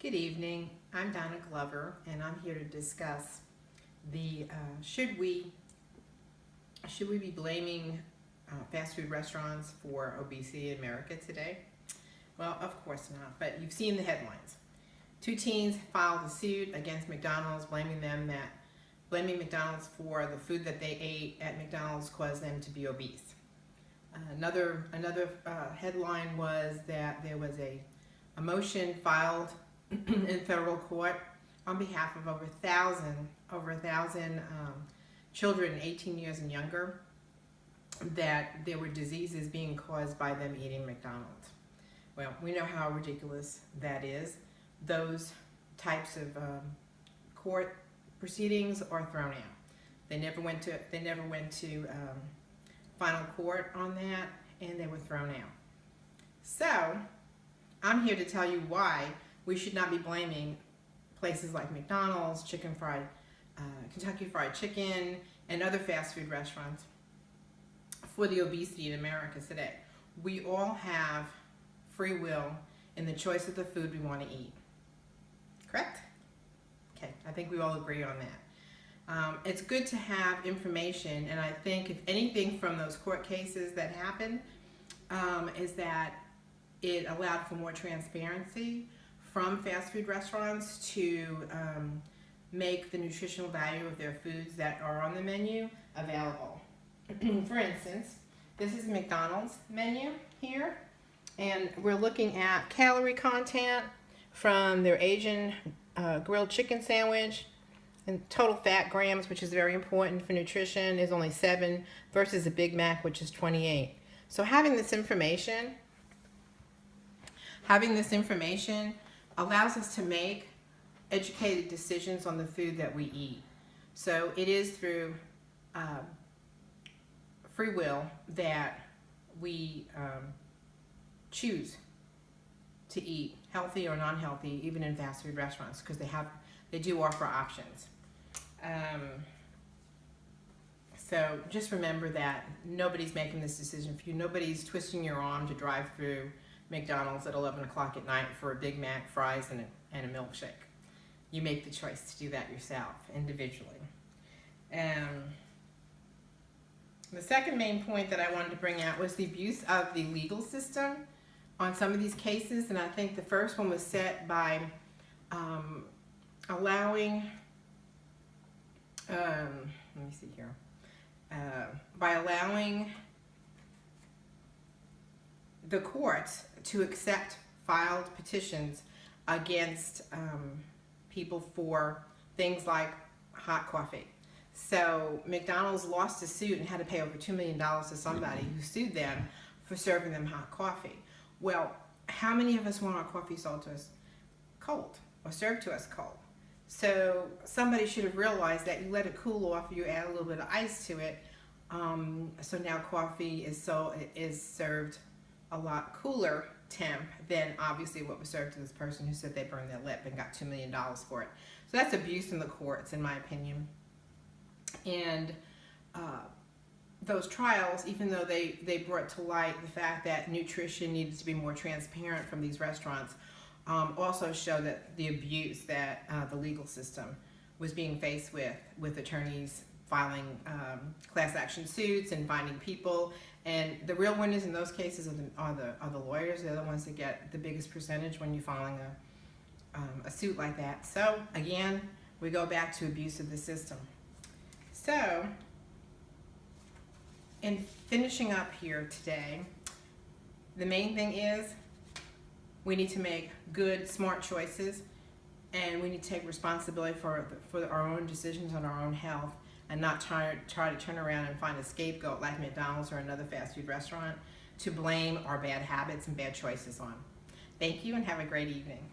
Good evening. I'm Donna Glover, and I'm here to discuss the should we be blaming fast food restaurants for obesity in America today? Well, of course not. But you've seen the headlines. Two teens filed a suit against McDonald's, blaming McDonald's for the food that they ate at McDonald's caused them to be obese. Another headline was that there was a motion filed in federal court on behalf of over a thousand children 18 years and younger, that there were diseases being caused by them eating McDonald's. Well, we know how ridiculous that is. Those types of court proceedings are thrown out. They never went to final court on that, and they were thrown out. So I'm here to tell you why we should not be blaming places like McDonald's, Kentucky Fried Chicken, and other fast food restaurants for the obesity in America today. We all have free will in the choice of the food we want to eat. Correct? Okay, I think we all agree on that. It's good to have information, and I think if anything from those court cases that happened is that it allowed for more transparency from fast food restaurants to make the nutritional value of their foods that are on the menu available. For instance, this is McDonald's menu here, and we're looking at calorie content from their Asian grilled chicken sandwich, and total fat grams, which is very important for nutrition, is only 7 versus a Big Mac, which is 28. So having this information allows us to make educated decisions on the food that we eat. So it is through free will that we choose to eat healthy or non-healthy, even in fast food restaurants, because they do offer options. So just remember that nobody's making this decision for you. Nobody's twisting your arm to drive through McDonald's at 11 o'clock at night for a Big Mac, fries, and a milkshake. You make the choice to do that yourself, individually. The second main point that I wanted to bring out was the abuse of the legal system on some of these cases, and I think the first one was set by allowing, by allowing the courts to accept filed petitions against people for things like hot coffee. So McDonald's lost a suit and had to pay over $2 million to somebody who sued them for serving them hot coffee. Well, how many of us want our coffee sold to us cold or served to us cold? So somebody should have realized that you let it cool off, you add a little bit of ice to it, so now coffee is served a lot cooler temp than obviously what was served to this person who said they burned their lip and got $2 million for it. So that's abuse in the courts, in my opinion. And those trials, even though they brought to light the fact that nutrition needed to be more transparent from these restaurants, also show that the abuse that the legal system was being faced with attorneys filing class action suits and finding people. And the real winners in those cases are the lawyers. They're the ones that get the biggest percentage when you're filing a suit like that. So again, we go back to abuse of the system. So in finishing up here today, the main thing is we need to make good, smart choices, and we need to take responsibility for our own decisions on our own health, and not try to turn around and find a scapegoat like McDonald's or another fast food restaurant to blame our bad habits and bad choices on. Thank you, and have a great evening.